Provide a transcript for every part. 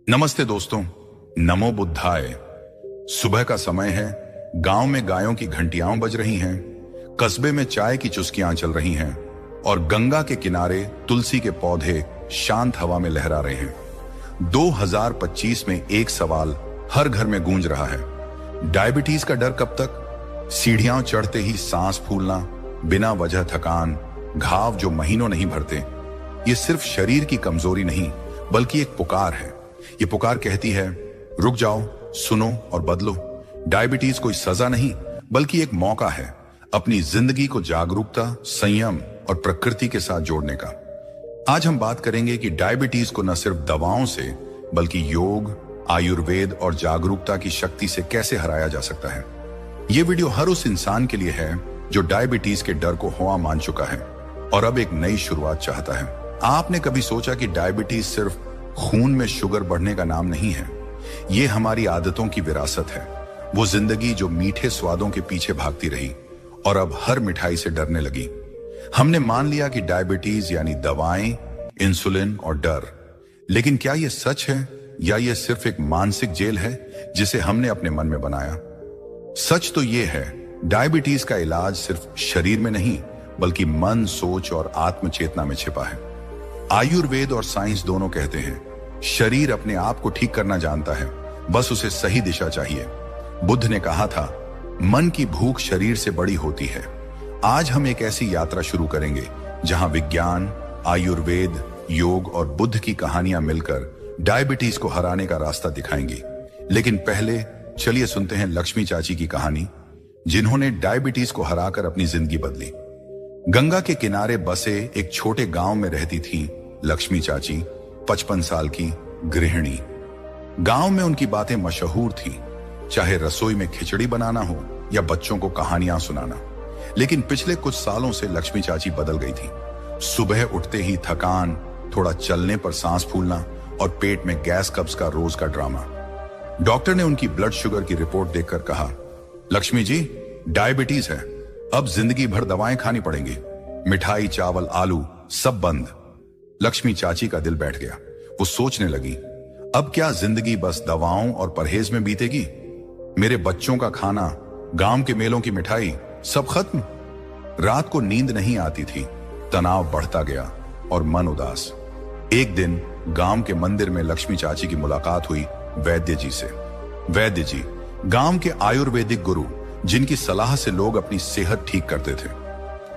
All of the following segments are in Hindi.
नमस्ते दोस्तों, नमो बुद्धाय। सुबह का समय है, गांव में गायों की घंटियां बज रही हैं, कस्बे में चाय की चुस्कियां चल रही हैं और गंगा के किनारे तुलसी के पौधे शांत हवा में लहरा रहे हैं। 2025 में एक सवाल हर घर में गूंज रहा है, डायबिटीज का डर कब तक? सीढ़ियां चढ़ते ही सांस फूलना, बिना वजह थकान, घाव जो महीनों नहीं भरते। ये सिर्फ शरीर की कमजोरी नहीं बल्कि एक पुकार है। ये पुकार कहती है, रुक जाओ, सुनो और बदलो। डायबिटीज कोई सजा नहीं बल्कि एक मौका है अपनी जिंदगी को जागरूकता, संयम और प्रकृति के साथ जोड़ने का। आज हम बात करेंगे कि डायबिटीज को न सिर्फ दवाओं से बल्कि योग, आयुर्वेद और जागरूकता की शक्ति से कैसे हराया जा सकता है। ये वीडियो हर उस इंसान के लिए है जो डायबिटीज के डर को हुआ मान चुका है और अब एक नई शुरुआत चाहता है। आपने कभी सोचा कि डायबिटीज सिर्फ खून में शुगर बढ़ने का नाम नहीं है? ये हमारी आदतों की विरासत है, वो जिंदगी जो मीठे स्वादों के पीछे भागती रही और अब हर मिठाई से डरने लगी। हमने मान लिया कि डायबिटीज यानी दवाएं, इंसुलिन और डर। लेकिन क्या यह सच है या यह सिर्फ एक मानसिक जेल है जिसे हमने अपने मन में बनाया? सच तो यह है, डायबिटीज का इलाज सिर्फ शरीर में नहीं बल्कि मन, सोच और आत्म चेतना में छिपा है। आयुर्वेद और साइंस दोनों कहते हैं, शरीर अपने आप को ठीक करना जानता है, बस उसे सही दिशा चाहिए। बुद्ध ने कहा था, मन की भूख शरीर से बड़ी होती है। आज हम एक ऐसी यात्रा शुरू करेंगे जहां विज्ञान, आयुर्वेद, योग और बुद्ध की कहानियां मिलकर डायबिटीज को हराने का रास्ता दिखाएंगी। लेकिन पहले चलिए सुनते हैं लक्ष्मी चाची की कहानी, जिन्होंने डायबिटीज को हराकर अपनी जिंदगी बदली। गंगा के किनारे बसे एक छोटे गांव में रहती थी लक्ष्मी चाची, 55 साल की गृहिणी। गांव में उनकी बातें मशहूर थी, चाहे रसोई में खिचड़ी बनाना हो या बच्चों को कहानियां सुनाना। लेकिन पिछले कुछ सालों से लक्ष्मी चाची बदल गई थी। सुबह उठते ही थकान, थोड़ा चलने पर सांस फूलना और पेट में गैस कब्ज का रोज का ड्रामा। डॉक्टर ने उनकी ब्लड शुगर की रिपोर्ट देखकर कहा, लक्ष्मी जी, डायबिटीज है, अब जिंदगी भर दवाएं खानी पड़ेंगी। मिठाई, चावल, आलू सब बंद। लक्ष्मी चाची का दिल बैठ गया। वो सोचने लगी, अब क्या जिंदगी बस दवाओं और परहेज में बीतेगी? मेरे बच्चों का खाना, गांव के मेलों की मिठाई सब खत्म। रात को नींद नहीं आती थी, तनाव बढ़ता गया और मन उदास। एक दिन गांव के मंदिर में लक्ष्मी चाची की मुलाकात हुई वैद्य जी से। वैद्य जी गांव के आयुर्वेदिक गुरु, जिनकी सलाह से लोग अपनी सेहत ठीक करते थे।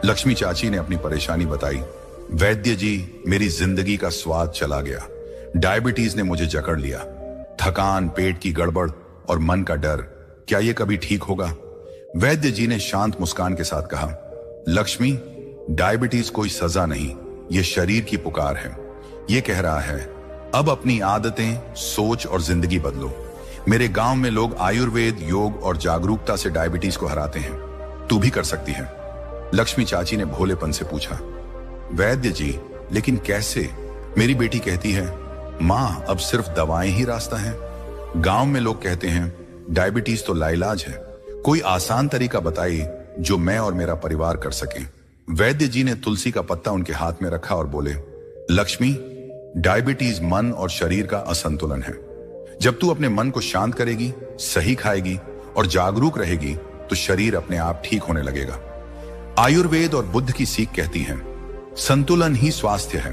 लक्ष्मी चाची ने अपनी परेशानी बताई। वैद्य जी, मेरी जिंदगी का स्वाद चला गया। डायबिटीज ने मुझे जकड़ लिया। थकान, पेट की गड़बड़ और मन का डर, क्या ये कभी ठीक होगा? वैद्य जी ने शांत मुस्कान के साथ कहा, लक्ष्मी, डायबिटीज कोई सजा नहीं, ये शरीर की पुकार है। ये कह रहा है, अब अपनी आदतें, सोच और जिंदगी बदलो। मेरे गांव में लोग आयुर्वेद, योग और जागरूकता से डायबिटीज को हराते हैं, तू भी कर सकती है। लक्ष्मी चाची ने भोलेपन से पूछा, वैद्य जी, लेकिन कैसे? मेरी बेटी कहती है, मां, अब सिर्फ दवाएं ही रास्ता है। गांव में लोग कहते हैं, डायबिटीज तो लाइलाज है, कोई आसान तरीका बताइए जो मैं और मेरा परिवार कर सके। वैद्य जी ने तुलसी का पत्ता उनके हाथ में रखा और बोले, लक्ष्मी, डायबिटीज मन और शरीर का असंतुलन है। जब तू अपने मन को शांत करेगी, सही खाएगी और जागरूक रहेगी तो शरीर अपने आप ठीक होने लगेगा। आयुर्वेद और बुद्ध की सीख कहती है, संतुलन ही स्वास्थ्य है।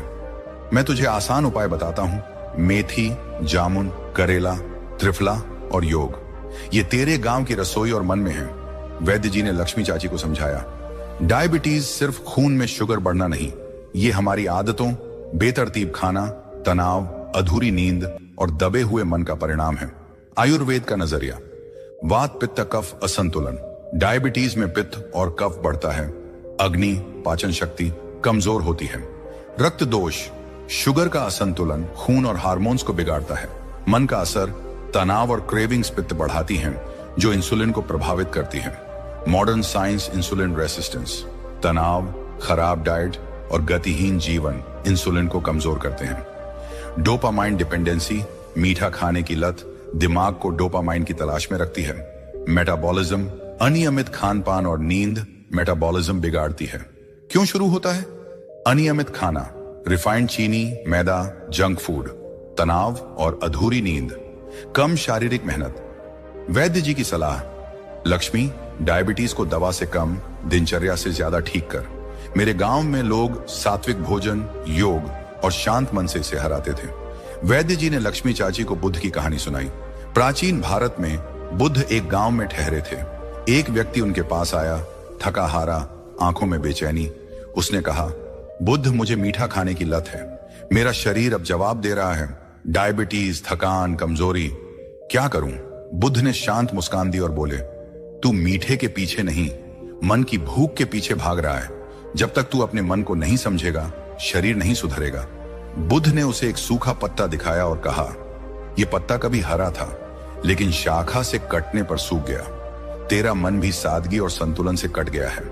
मैं तुझे आसान उपाय बताता हूं, मेथी, जामुन, करेला, त्रिफला और योग। ये तेरे गांव की रसोई और मन में है। वैद्य जी ने लक्ष्मी चाची को समझाया, डायबिटीज सिर्फ खून में शुगर बढ़ना नहीं, ये हमारी आदतों, बेतरतीब खाना, तनाव, अधूरी नींद और दबे हुए मन का परिणाम है। आयुर्वेद का नजरिया, वात, पित्त, कफ असंतुलन। डायबिटीज में पित्त और कफ बढ़ता है, अग्नि, पाचन शक्ति कमजोर होती है। रक्त दोष, शुगर का असंतुलन खून और हार्मोन्स को बिगाड़ता है। मन का असर, तनाव और क्रेविंग्स पित्त बढ़ाती हैं जो इंसुलिन को प्रभावित करती है। मॉडर्न साइंस, इंसुलिन रेसिस्टेंस, तनाव, खराब डाइट और गतिहीन जीवन इंसुलिन को कमजोर करते हैं। डोपामाइन डिपेंडेंसी, मीठा खाने की लत दिमाग को डोपामाइन की तलाश में रखती है। मेटाबॉलिज्म, अनियमित खान पान और नींद मेटाबॉलिज्म बिगाड़ती है। क्यों शुरू होता है? अनियमित खाना, रिफाइंड चीनी, मैदा, जंक फूड। तनाव और अधूरी नींद, कम शारीरिक मेहनत। वैद्य जी की सलाह, लक्ष्मी, डायबिटीज को दवा से कम, दिनचर्या से ज्यादा ठीक कर। मेरे गांव में लोग सात्विक भोजन, योग और शांत मन से इसे हराते थे। वैद्य जी ने लक्ष्मी चाची को बुद्ध की कहानी सुनाई। प्राचीन भारत में बुद्ध एक गांव में ठहरे थे। एक व्यक्ति उनके पास आया, थका हारा, आंखों में बेचैनी। उसने कहा, बुद्ध, मुझे मीठा खाने की लत है। मेरा शरीर अब जवाब दे रहा है, डायबिटीज, थकान, कमजोरी। क्या करूं? बुद्ध ने शांत मुस्कान दी और बोले, तू मीठे के पीछे नहीं, मन की भूख के पीछे भाग रहा है। जब तक तू अपने मन को नहीं समझेगा, शरीर नहीं सुधरेगा। बुद्ध ने उसे एक सूखा पत्ता दिखाया और कहा, यह पत्ता कभी हरा था, लेकिन शाखा से कटने पर सूख गया। तेरा मन भी सादगी और संतुलन से कट गया है।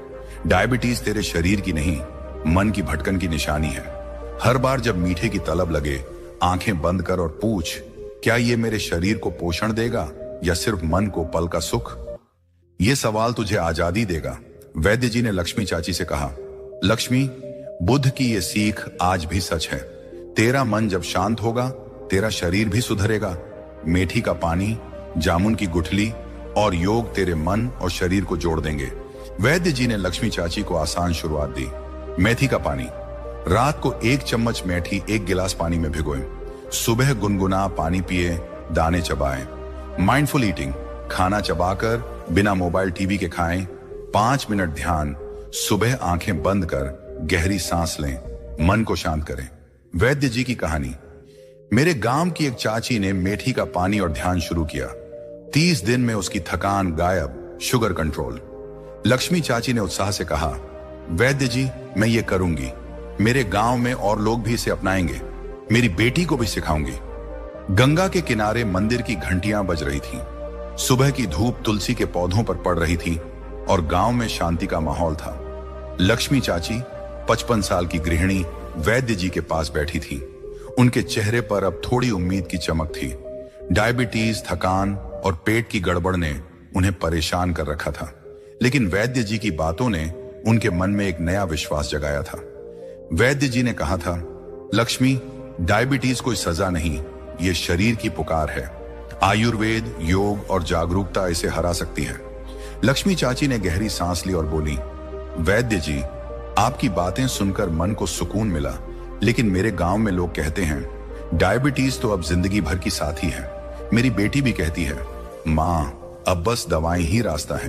डायबिटीज तेरे शरीर की नहीं, मन की भटकन की निशानी है। हर बार जब मीठे की तलब लगे, आंखें बंद कर और पूछ, क्या ये मेरे शरीर को पोषण देगा या सिर्फ मन को पल का सुख? ये सवाल तुझे आजादी देगा। वैद्य जी ने लक्ष्मी चाची से कहा, लक्ष्मी, बुद्ध की ये सीख आज भी सच है। तेरा मन जब शांत होगा, तेरा शरीर भी सुधरेगा। मेथी का पानी, जामुन की गुठली और योग तेरे मन और शरीर को जोड़ देंगे। वैद्य जी ने लक्ष्मी चाची को आसान शुरुआत दी। मेथी का पानी, रात को 1 चम्मच मेथी 1 गिलास पानी में भिगोएं। सुबह गुनगुना पानी पिए, दाने चबाएं। माइंडफुल ईटिंग, खाना चबाकर बिना मोबाइल टीवी के खाएं। 5 मिनट ध्यान, सुबह आंखें बंद कर गहरी सांस लें, मन को शांत करें। वैद्य जी की कहानी, मेरे गांव की एक चाची ने मेथी का पानी और ध्यान शुरू किया। 30 दिन में उसकी थकान गायब, शुगर कंट्रोल। लक्ष्मी चाची ने उत्साह से कहा, वैद्य जी, मैं ये करूंगी। मेरे गांव में और लोग भी इसे अपनाएंगे। मेरी बेटी को भी सिखाऊंगी। गंगा के किनारे मंदिर की घंटियां बज रही थीं। सुबह की धूप तुलसी के पौधों पर पड़ रही थी और गांव में शांति का माहौल था। लक्ष्मी चाची 55 साल की गृहिणी वैद्य जी के पास बैठी थी। उनके चेहरे पर अब थोड़ी उम्मीद की चमक थी। डायबिटीज, थकान और पेट की गड़बड़ ने उन्हें परेशान कर रखा था, लेकिन वैद्य जी की बातों ने उनके मन में एक नया विश्वास जगाया था। वैद्य जी ने कहा था, लक्ष्मी, डायबिटीज कोई सजा नहीं, ये शरीर की पुकार है। आयुर्वेद, योग और जागरूकता इसे हरा सकती है। लक्ष्मी चाची ने गहरी सांस ली और बोली, वैद्य जी, आपकी बातें सुनकर मन को सुकून मिला, लेकिन मेरे गांव में लोग कहते हैं डायबिटीज तो अब जिंदगी भर की साथी है। मेरी बेटी भी कहती है, माँ, अब बस दवाएं ही रास्ता है।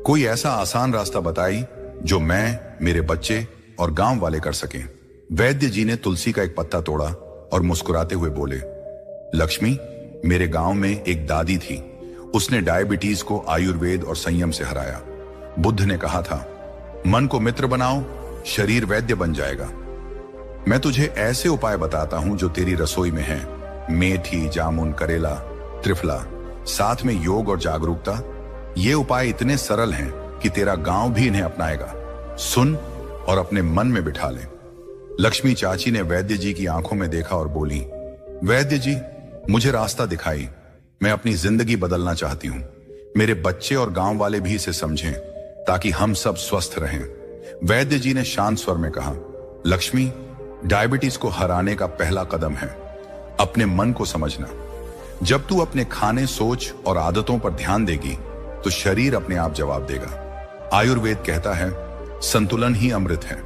कोई ऐसा आसान रास्ता बताई जो मैं, मेरे बच्चे और गांव वाले कर सकें। वैद्य जी ने तुलसी का एक पत्ता तोड़ा और मुस्कुराते हुए बोले, लक्ष्मी, मेरे गांव में एक दादी थी। उसने डायबिटीज को आयुर्वेद और संयम से हराया। बुद्ध ने कहा था, मन को मित्र बनाओ, शरीर वैद्य बन जाएगा। मैं तुझे ऐसे उपाय बताता हूं जो तेरी रसोई में हैं। मेथी, जामुन, करेला, त्रिफला, साथ में योग और जागरूकता। ये उपाय इतने सरल हैं कि तेरा गांव भी इन्हें अपनाएगा। सुन और अपने मन में बिठा ले। लक्ष्मी चाची ने वैद्य जी की आंखों में देखा और बोली, वैद्य जी, मुझे रास्ता दिखाई। मैं अपनी जिंदगी बदलना चाहती हूँ। मेरे बच्चे और गांव वाले भी इसे समझें ताकि हम सब स्वस्थ रहें। वैद्य जी ने शांत स्वर में कहा, लक्ष्मी, डायबिटीज को हराने का पहला कदम है अपने मन को समझना। जब तू अपने खाने, सोच और आदतों पर ध्यान देगी तो शरीर अपने आप जवाब देगा। आयुर्वेद कहता है, संतुलन ही अमृत है।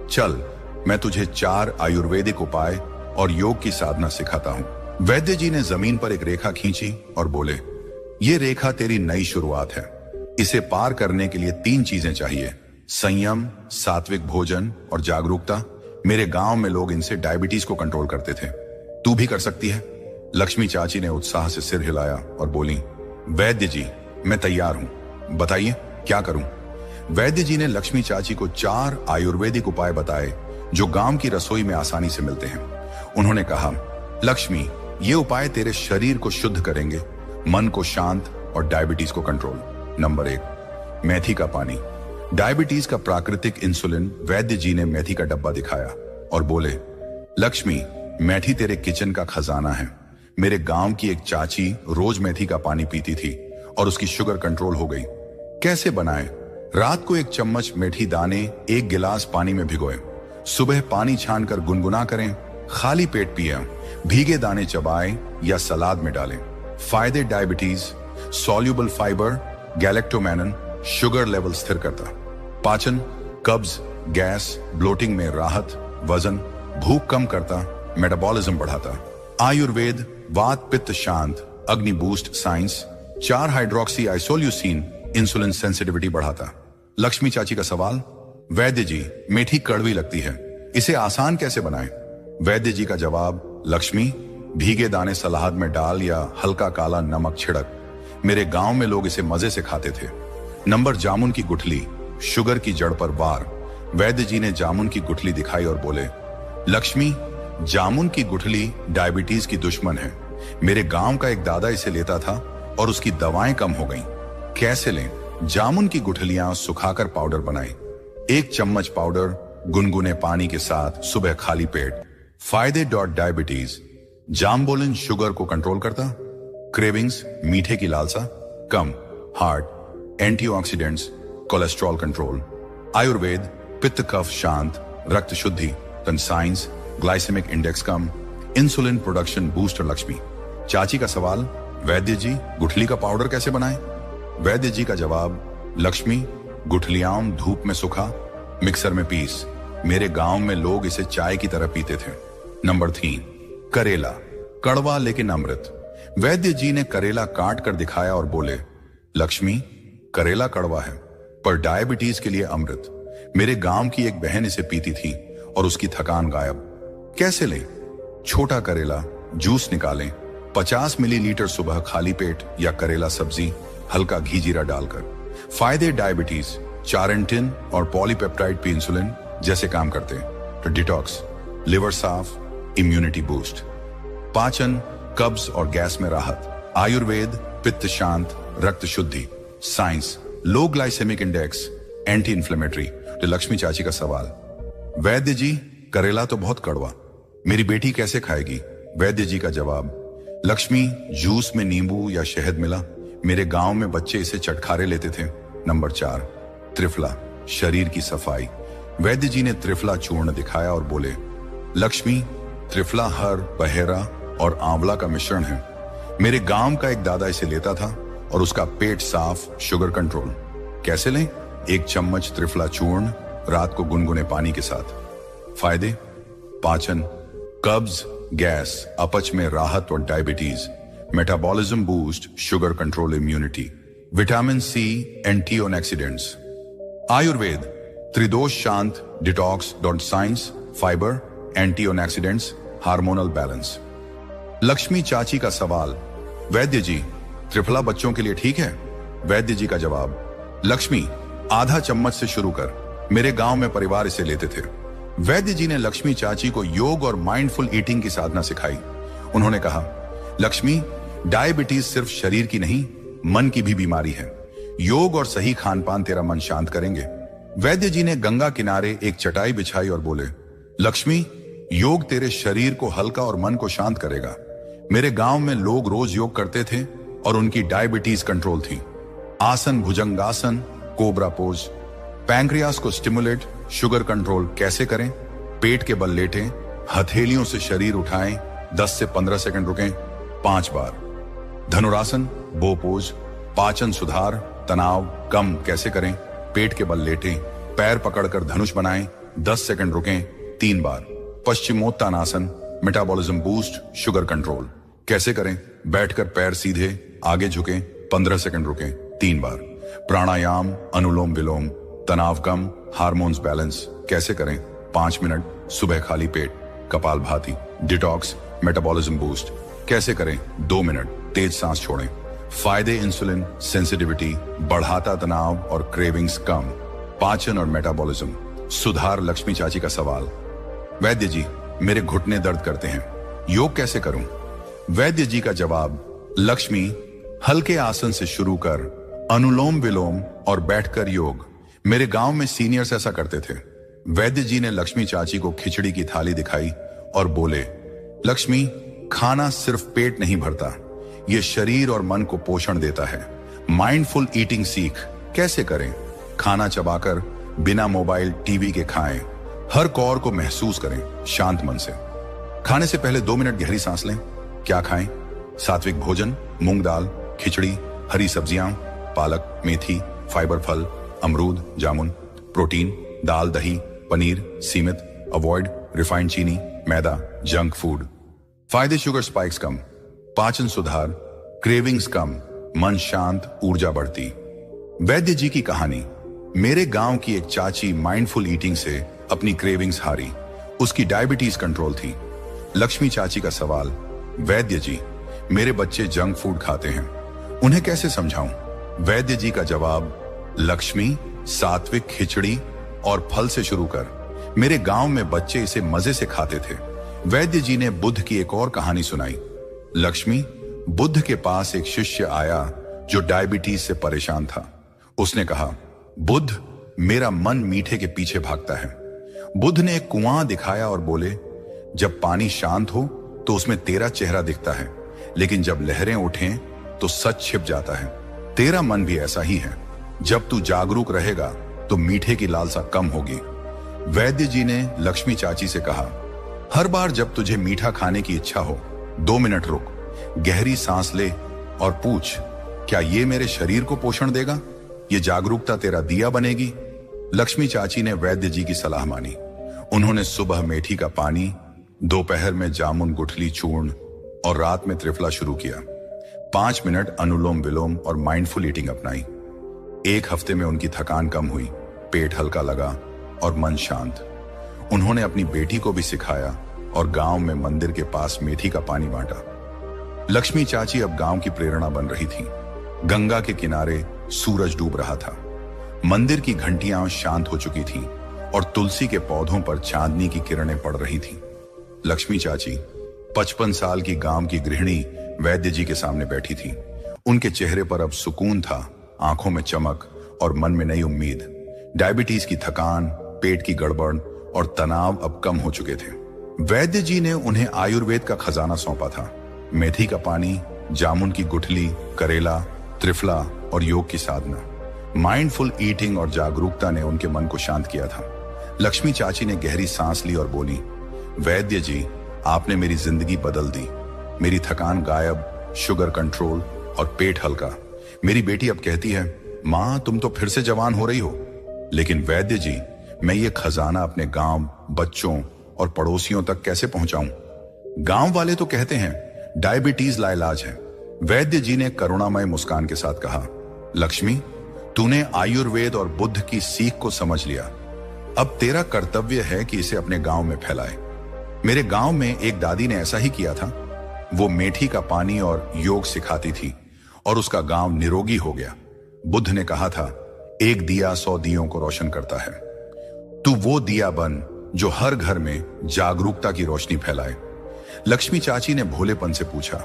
चल, मैं तुझे 4 आयुर्वेदिक उपाय और योग की साधना सिखाता हूं। वैद्य जी ने जमीन पर एक रेखा खींची और बोले, ये रेखा तेरी नई शुरुआत है। इसे पार करने के लिए 3 चीजें चाहिए, संयम, सात्विक भोजन और जागरूकता। मेरे गांव में लोग इनसे डायबिटीज को कंट्रोल करते थे। तू भी कर सकती है। लक्ष्मी चाची ने उत्साह से सिर हिलाया और बोली, वैद्य जी, मैं तैयार हूं। बताइए क्या करूं? वैद्य जी ने लक्ष्मी चाची को 4 आयुर्वेदिक उपाय बताए जो गांव की रसोई में आसानी से मिलते हैं। उन्होंने कहा, लक्ष्मी, ये उपाय तेरे शरीर को शुद्ध करेंगे, मन को शांत और डायबिटीज को कंट्रोल। नंबर 1, मेथी का पानी। डायबिटीज का प्राकृतिक इंसुलिन। वैद्य जी ने मेथी का डब्बा दिखाया और बोले, लक्ष्मी, मेथी तेरे किचन का खजाना है। मेरे गांव की एक चाची रोज मेथी का पानी पीती थी और उसकी शुगर कंट्रोल हो गई। कैसे बनाएं? रात को 1 चम्मच मेथी दाने 1 गिलास पानी में भिगोएं। सुबह पानी छानकर गुनगुना करें। खाली पेट पिएं, भीगे दाने चबाएं या सलाद में डालें। फायदे diabetes, soluble fibre, galactomannan, sugar level स्थिर करता। पाचन, कब्ज, गैस, ब्लोटिंग में राहत, वजन, भूख कम करता, मेटाबॉलिज्म बढ़ाता। आयुर्वेद, वात पित्त शांत, अग्नि boost science, 4 hydroxy isoleucine, insulin sensitivity बढ़ाता। लक्ष्मी चाची का सवाल, वैद्य जी मीठी कड़वी लगती है, इसे आसान कैसे बनाएं? वैद्य जी का जवाब, लक्ष्मी भीगे दाने सलाद में डाल या हल्का काला नमक छिड़क। मेरे गांव में लोग इसे मजे से खाते थे। नंबर, जामुन की गुठली, शुगर की जड़ पर वार। वैद्य जी ने जामुन की गुठली दिखाई और बोले, लक्ष्मी जामुन की गुठली डायबिटीज की दुश्मन है। मेरे गांव का एक दादा इसे लेता था और उसकी दवाएं कम हो गईं। कैसे लें? जामुन की गुठलियां सुखाकर पाउडर बनाएं। 1 चम्मच पाउडर गुनगुने पानी के साथ सुबह खाली पेट। फायदे डायबिटीज, जामबोलिन शुगर को कंट्रोल करता, क्रेविंग्स मीठे की लालसा कम, heart, antioxidants, cholesterol control. Ayurveda, पित्त कफ शांत, रक्त शुद्धि, तन साइंस, ग्लाइसेमिक इंडेक्स कम, इंसुलिन प्रोडक्शन बूस्टर। लक्ष्मी चाची का सवाल, वैद्य जी गुठली का पाउडर कैसे बनाएं? वैद्य जी का जवाब, लक्ष्मी गुठलियां धूप में सुखा, मिक्सर में पीस। मेरे गांव में लोग इसे चाय की तरह पीते थे। नंबर 3, करेला, कड़वा लेकिन अमृत। वैद्य जी ने करेला काट कर दिखाया और बोले, लक्ष्मी करेला कड़वा है पर डायबिटीज के लिए अमृत। मेरे गांव की एक बहन इसे पीती थी और उसकी थकान गायब। कैसे लें? छोटा करेला, जूस निकालें, 50 मिलीलीटर सुबह खाली पेट या करेला सब्जी, हल्का घी जीरा डालकर। फायदे डायबिटीज, चारेंटिन और पॉलीपेप्टाइड पे इंसुलिन जैसे काम करते हैं। तो डिटॉक्स, लिवर साफ, इम्यूनिटी बूस्ट। पाचन, कब्ज और गैस में राहत। आयुर्वेद, पित्त शांत, रक्त शुद्धि। साइंस, लो ग्लाइसेमिक इंडेक्स, एंटी इंफ्लेमेटरी। तो लक्ष्मी चाची का सवाल, वैद्य जी करेला तो बहुत कड़वा, मेरी बेटी कैसे खाएगी? वैद्य जी का जवाब, लक्ष्मी जूस में नींबू या शहद मिला, मेरे गांव में बच्चे इसे चटखारे लेते थे। नंबर 4, त्रिफला, शरीर की सफाई। वैद्य जी ने त्रिफला चूर्ण दिखाया और बोले, लक्ष्मी त्रिफला हर, बहेरा और आंवला का मिश्रण है। मेरे गांव का एक दादा इसे लेता था और उसका पेट साफ, शुगर कंट्रोल। कैसे लें? 1 चम्मच त्रिफला चूर्ण रात को गुनगुने पानी के साथ। फायदे, पाचन, कब्ज, गैस, अपच में राहत और diabetes, metabolism boost, sugar control, immunity, vitamin C, antioxidants. Ayurveda, त्रिदोष शांत, detox, science, fibre, antioxidants, hormonal balance. Lakshmi चाची का सवाल, वैद्य जी त्रिफला बच्चों के लिए ठीक है? वैद्य जी का जवाब, लक्ष्मी आधा चम्मच से शुरू कर, मेरे गांव में परिवार इसे लेते थे। वैद्य जी ने लक्ष्मी चाची को योग और माइंडफुल ईटिंग की साधना सिखाई। उन्होंने कहा, लक्ष्मी डायबिटीज सिर्फ शरीर की नहीं, मन की भी बीमारी है। योग और सही खान पान तेरा मन शांत करेंगे। वैद्य जी ने गंगा किनारे एक चटाई बिछाई और बोले, लक्ष्मी योग तेरे शरीर को हल्का और मन को शांत करेगा। मेरे गांव में लोग रोज योग करते थे और उनकी डायबिटीज कंट्रोल थी। आसन, भुजंगासन, कोबरा पोज। पैंक्रियास को स्टिमुलेट, शुगर कंट्रोल कैसे करें? पेट के बल लेटें, हथेलियों से शरीर उठाएं, 10 से 15 सेकंड रुकें, 5 बार। धनुरासन, बो पोज। पाचन सुधार, तनाव कम कैसे करें? पेट के बल लेटें, पैर पकड़कर धनुष बनाएं, 10 सेकंड रुकें, 3 बार। Paschimottanasana, metabolism boost, sugar control कैसे करें? बैठकर पैर सीधे आगे झुकें, 15 सेकंड रुकें, 3 बार। प्राणायाम, अनुलोम विलोम, तनाव कम, हार्मोन्स बैलेंस कैसे करें? 5 मिनट सुबह खाली पेट, कपालभाति। डिटॉक्स, मेटाबॉलिज्म बूस्ट कैसे करें? 2 मिनट तेज सांस छोड़ें। फायदे, इंसुलिन सेंसिटिविटी बढ़ाता, तनाव और क्रेविंग्स कम, पाचन और मेटाबॉलिज्म सुधार। लक्ष्मी चाची का सवाल, वैद्य जी मेरे घुटने दर्द करते हैं, योग कैसे करूं? वैद्य जी का जवाब, लक्ष्मी हल्के आसन से शुरू कर, अनुलोम विलोम और बैठकर योग। मेरे गांव में सीनियर्स ऐसा करते थे। वैद्य जी ने लक्ष्मी चाची को खिचड़ी की थाली दिखाई और बोले, लक्ष्मी खाना सिर्फ पेट नहीं भरता, ये शरीर और मन को पोषण देता है। माइंडफुल ईटिंग सीख कैसे करें? खाना चबाकर बिना मोबाइल टीवी के खाएं, हर कौर को महसूस करें शांत मन से। खाने से पहले 2 मिनट गहरी सांस लें। क्या खाएं? सात्विक भोजन, मूंग दाल, खिचड़ी, हरी सब्जियां, पालक, मेथी, फाइबर फल, अमरूद, जामुन। प्रोटीन, दाल, दही, पनीर, सीमित। अवॉइड रिफाइंड चीनी, मैदा, जंक फूड। फायदे: शुगर स्पाइक्स कम, पाचन सुधार, क्रेविंग्स कम, मन शांत, ऊर्जा बढ़ती। वैद्य जी की कहानी। मेरे गांव की एक चाची माइंडफुल ईटिंग से अपनी क्रेविंग्स हारी। उसकी डायबिटीज कंट्रोल थी। लक्ष्मी चाची का सवाल: वैद्य जी, मेरे बच्चे जंक फूड खाते हैं, उन्हें कैसे समझाऊं? वैद्य जी का जवाब: लक्ष्मी, सात्विक खिचड़ी और फल से शुरू कर। मेरे गांव में बच्चे इसे मजे से खाते थे। वैद्य जी ने बुद्ध की एक और कहानी सुनाई। लक्ष्मी, बुद्ध के पास एक शिष्य आया जो डायबिटीज से परेशान था। उसने कहा, बुद्ध, मेरा मन मीठे के पीछे भागता है। बुद्ध ने एक कुआं दिखाया और बोले, जब पानी शांत हो तो उसमें तेरा चेहरा दिखता है, लेकिन जब लहरें उठें तो सच छिप जाता है। तेरा मन भी ऐसा ही है। जब तू जागरूक रहेगा तो मीठे की लालसा कम होगी। वैद्य जी ने लक्ष्मी चाची से कहा, हर बार जब तुझे मीठा खाने की इच्छा हो, 2 मिनट रुक, गहरी सांस ले और पूछ, क्या ये मेरे शरीर को पोषण देगा? ये जागरूकता तेरा दिया बनेगी। लक्ष्मी चाची ने वैद्य जी की सलाह मानी। उन्होंने सुबह मेथी का पानी, दोपहर में जामुन गुठली चूर्ण और रात में त्रिफला शुरू किया। 5 मिनट अनुलोम विलोम और माइंडफुल ईटिंग अपनाई। 1 हफ्ते में उनकी थकान कम हुई, पेट हल्का लगा और मन शांत। उन्होंने अपनी बेटी को भी सिखाया और गांव में मंदिर के पास मेथी का पानी बांटा। लक्ष्मी चाची अब गांव की प्रेरणा बन रही थी। गंगा के किनारे सूरज डूब रहा था। मंदिर की घंटियां शांत हो चुकी थीं और तुलसी के पौधों पर चांदनी की किरणें पड़ रही थीं। लक्ष्मी चाची 55 साल की गांव की गृहिणी वैद्य जी के सामने बैठी थी। उनके चेहरे पर अब सुकून था, आंखों में चमक और मन में नई उम्मीद। डायबिटीज की थकान, पेट की गड़बड़ और तनाव अब कम हो चुके थे। वैद्य जी ने उन्हें आयुर्वेद का खजाना सौंपा था। मेथी का पानी, जामुन की गुठली, करेला, त्रिफला और योग की साधना। माइंडफुल ईटिंग और जागरूकता ने उनके मन को शांत किया था। लक्ष्मी चाची ने गहरी सांस ली और बोली, वैद्य जी, आपने मेरी जिंदगी बदल दी। मेरी थकान गायब, शुगर कंट्रोल और पेट हल्का। मेरी बेटी अब कहती है, माँ तुम तो फिर से जवान हो रही हो। लेकिन वैद्य जी, मैं ये खजाना अपने गांव, बच्चों और पड़ोसियों तक कैसे पहुंचाऊं? गांव वाले तो कहते हैं डायबिटीज लाइलाज है। वैद्य जी ने करुणामय मुस्कान के साथ कहा, लक्ष्मी, तूने आयुर्वेद और बुद्ध की सीख को समझ लिया। अब तेरा कर्तव्य है कि इसे अपने गांव में फैलाए। मेरे गांव में एक दादी ने ऐसा ही किया था। वो मेथी का पानी और योग सिखाती थी और उसका गांव निरोगी हो गया। बुद्ध ने कहा था, एक दिया 100 दियों को रोशन करता है। तू वो दिया बन जो हर घर में जागरूकता की रोशनी फैलाए। लक्ष्मी चाची ने भोलेपन से पूछा,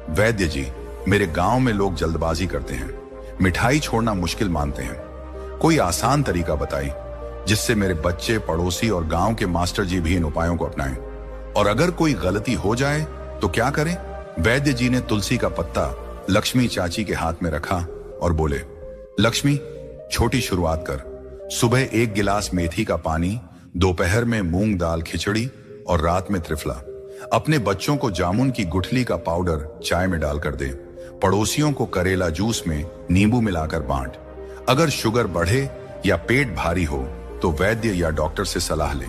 वैद्य जी, मेरे गांव में लोग जल्दबाजी करते हैं, मिठाई छोड़ना मुश्किल मानते हैं। कोई आसान तरीका बताइए जिससे मेरे बच्चे, पड़ोसी और गांव के मास्टर जी भी इन उपायों को अपनाएं। और अगर कोई गलती हो जाए तो क्या करें? वैद्य जी ने तुलसी का पत्ता लक्ष्मी चाची के हाथ में रखा और बोले, लक्ष्मी, छोटी शुरुआत कर। सुबह 1 गिलास मेथी का पानी, दोपहर में मूंग दाल खिचड़ी और रात में त्रिफला। अपने बच्चों को जामुन की गुठली का पाउडर चाय में डालकर दे। पड़ोसियों को करेला जूस में नींबू मिलाकर बांट। अगर शुगर बढ़े या पेट भारी हो तो वैद्य या डॉक्टर से सलाह ले।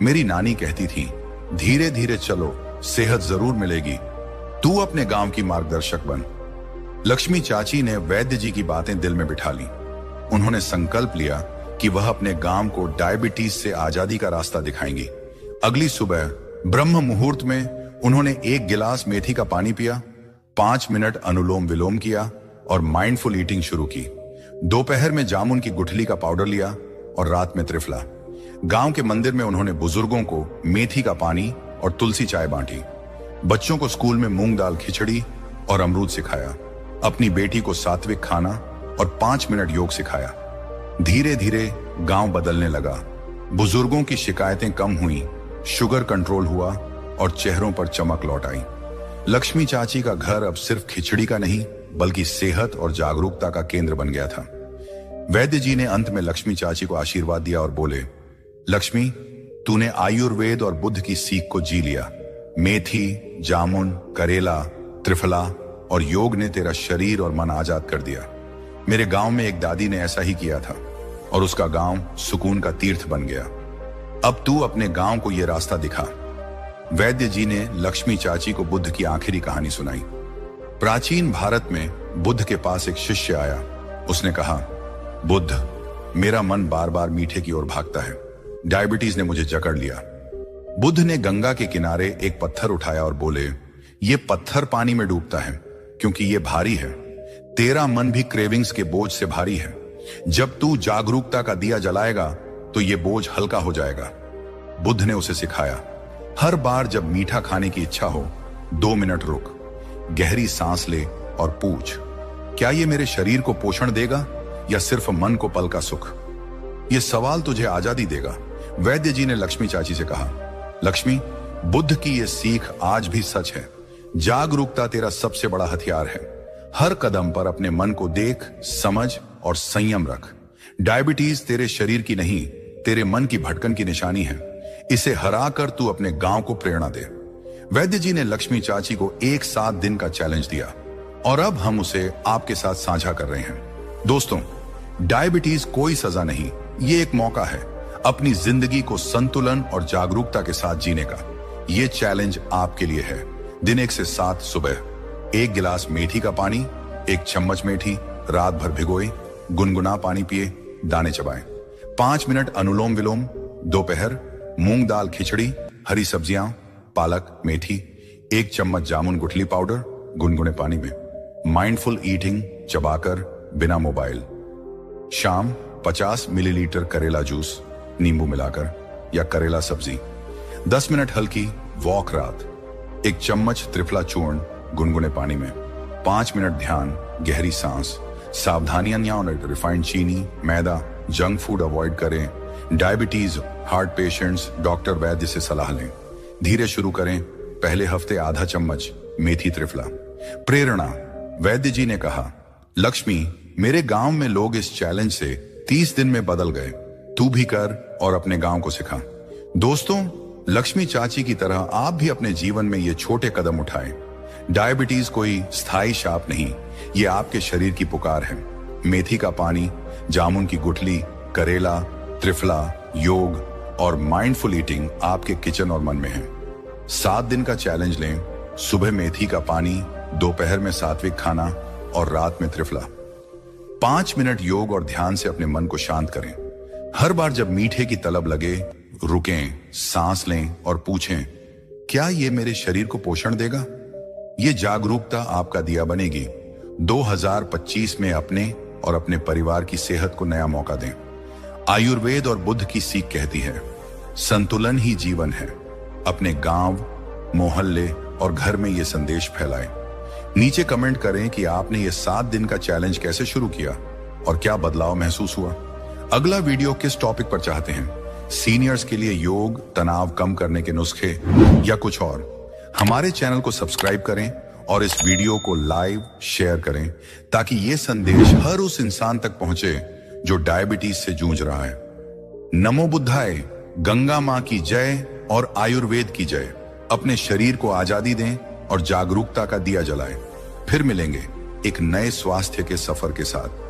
मेरी नानी कहती थी, धीरे धीरे चलो, सेहत जरूर मिलेगी। तू अपने गांव की मार्गदर्शक बन। लक्ष्मी चाची ने वैद्य जी की बातें दिल में बिठा ली। उन्होंने संकल्प लिया कि वह अपने गांव को डायबिटीज से आजादी का रास्ता दिखाएंगी। अगली सुबह ब्रह्म मुहूर्त में उन्होंने 1 गिलास मेथी का पानी पिया, 5 मिनट अनुलोम विलोम किया और माइंडफुल ईटिंग शुरू की। दोपहर में जामुन की गुठली का पाउडर लिया और रात में त्रिफला। गांव के मंदिर में उन्होंने बुजुर्गों को मेथी का पानी और तुलसी चाय बांटी। बच्चों को स्कूल में मूंग दाल खिचड़ी और अमरूद सिखाया। अपनी बेटी को सात्विक खाना और 5 मिनट योग सिखाया। धीरे धीरे गांव बदलने लगा। बुजुर्गों की शिकायतें कम हुई, शुगर कंट्रोल हुआ और चेहरों पर चमक लौट आई। लक्ष्मी चाची का घर अब सिर्फ खिचड़ी का नहीं बल्कि सेहत और जागरूकता का केंद्र बन गया था। वैद्य जी ने अंत में लक्ष्मी चाची को आशीर्वाद दिया और बोले, लक्ष्मी, तूने आयुर्वेद और बुद्ध की सीख को जी लिया। मेथी, जामुन, करेला, त्रिफला और योग ने तेरा शरीर और मन आजाद कर दिया। मेरे गांव में एक दादी ने ऐसा ही किया था और उसका गांव सुकून का तीर्थ बन गया। अब तू अपने गांव को यह रास्ता दिखा। वैद्य जी ने लक्ष्मी चाची को बुद्ध की आखिरी कहानी सुनाई। प्राचीन भारत में बुद्ध के पास एक शिष्य आया। उसने कहा, बुद्ध, मेरा मन बार बार मीठे की ओर भागता है। डायबिटीज ने मुझे जकड़ लिया। बुद्ध ने गंगा के किनारे एक पत्थर उठाया और बोले, ये पत्थर पानी में डूबता है क्योंकि ये भारी है। तेरा मन भी क्रेविंग्स के बोझ से भारी है। जब तू जागरूकता का दिया जलाएगा तो ये बोझ हल्का हो जाएगा। बुद्ध ने उसे सिखाया, हर बार जब मीठा खाने की इच्छा हो, 2 मिनट रुक, गहरी सांस ले और पूछ, क्या ये मेरे शरीर को पोषण देगा या सिर्फ मन को पल का सुख? ये सवाल तुझे आजादी देगा। वैद्य जी ने लक्ष्मी चाची से कहा, लक्ष्मी, बुद्ध की ये सीख आज भी सच है। जागरूकता तेरा सबसे बड़ा हथियार है। हर कदम पर अपने मन को देख, समझ और संयम रख। डायबिटीज तेरे शरीर की नहीं, तेरे मन की भटकन की निशानी है। इसे हराकर तू अपने गांव को प्रेरणा दे। वैद्य जी ने लक्ष्मी चाची को एक 7 दिन का चैलेंज दिया और अब हम उसे आपके साथ साझा कर रहे हैं। दोस्तों, डायबिटीज कोई सजा नहीं, ये एक मौका है अपनी जिंदगी को संतुलन और जागरूकता के साथ जीने का। ये चैलेंज आपके लिए है। दिन 1 से 7 सुबह 1 गिलास मेथी का पानी, 1 चम्मच मेथी रात भर भिगोए, गुनगुना पानी पिए, दाने चबाएं। 5 मिनट अनुलोम विलोम। दोपहर मूंग दाल खिचड़ी, हरी सब्जियां, पालक, मेथी, 1 चम्मच जामुन गुठली पाउडर गुनगुने पानी में। माइंडफुल ईटिंग, चबाकर, बिना मोबाइल। शाम 50 मिलीलीटर करेला जूस नींबू मिलाकर या करेला सब्जी। 10 मिनट हल्की वॉक रात। 1 चम्मच त्रिफला चूर्ण गुनगुने पानी में। 5 मिनट ध्यान, गहरी सांस। सावधानियां, रिफाइंड चीनी, मैदा, जंक फूड अवॉइड करें। डायबिटीज, हार्ट पेशेंट्स डॉक्टर वैद्य से सलाह लें। धीरे शुरू करें। पहले हफ्ते आधा चम्मच मेथी त्रिफला। प्रेरणा, वैद्य जी ने कहा, लक्ष्मी, मेरे गांव में लोग इस चैलेंज से 30 दिन में बदल गए। तू भी कर और अपने गांव को सिखा। दोस्तों, लक्ष्मी चाची की तरह आप भी अपने जीवन में ये छोटे कदम उठाएं। डायबिटीज कोई स्थायी शाप नहीं, ये आपके शरीर की पुकार है। मेथी का पानी, जामुन की गुठली, करेला, त्रिफला, योग और माइंडफुल ईटिंग आपके किचन और मन में है। 7 दिन का चैलेंज लें। सुबह मेथी का पानी, दोपहर में सात्विक खाना और रात में त्रिफला। 5 मिनट योग और ध्यान से अपने मन को शांत करें। हर बार जब मीठे की तलब लगे, रुकें, सांस लें और पूछें, क्या ये मेरे शरीर को पोषण देगा? ये जागरूकता आपका दिया बनेगी। 2025 में अपने और अपने परिवार की सेहत को नया मौका दें। आयुर्वेद और बुद्ध की सीख कहती है, संतुलन ही जीवन है। अपने गांव, मोहल्ले और घर में ये संदेश फैलाएं। नीचे कमेंट करें कि आपने ये 7 दिन का चैलेंज कैसे शुरू किया और क्या बदलाव महसूस हुआ। अगला वीडियो किस टॉपिक पर चाहते हैं? सीनियर्स के लिए योग, तनाव कम करने के नुस्खे या कुछ और? हमारे चैनल को सब्सक्राइब करें और इस वीडियो को लाइव शेयर करें ताकि ये संदेश हर उस इंसान तक पहुंचे जो डायबिटीज से जूझ रहा है। नमो बुद्धाय, गंगा मां की जय और आयुर्वेद की जय। अपने शरीर को आजादी दें और जागरूकता का दिया जलाएं। फिर मिलेंगे एक नए स्वास्थ्य के सफर के साथ।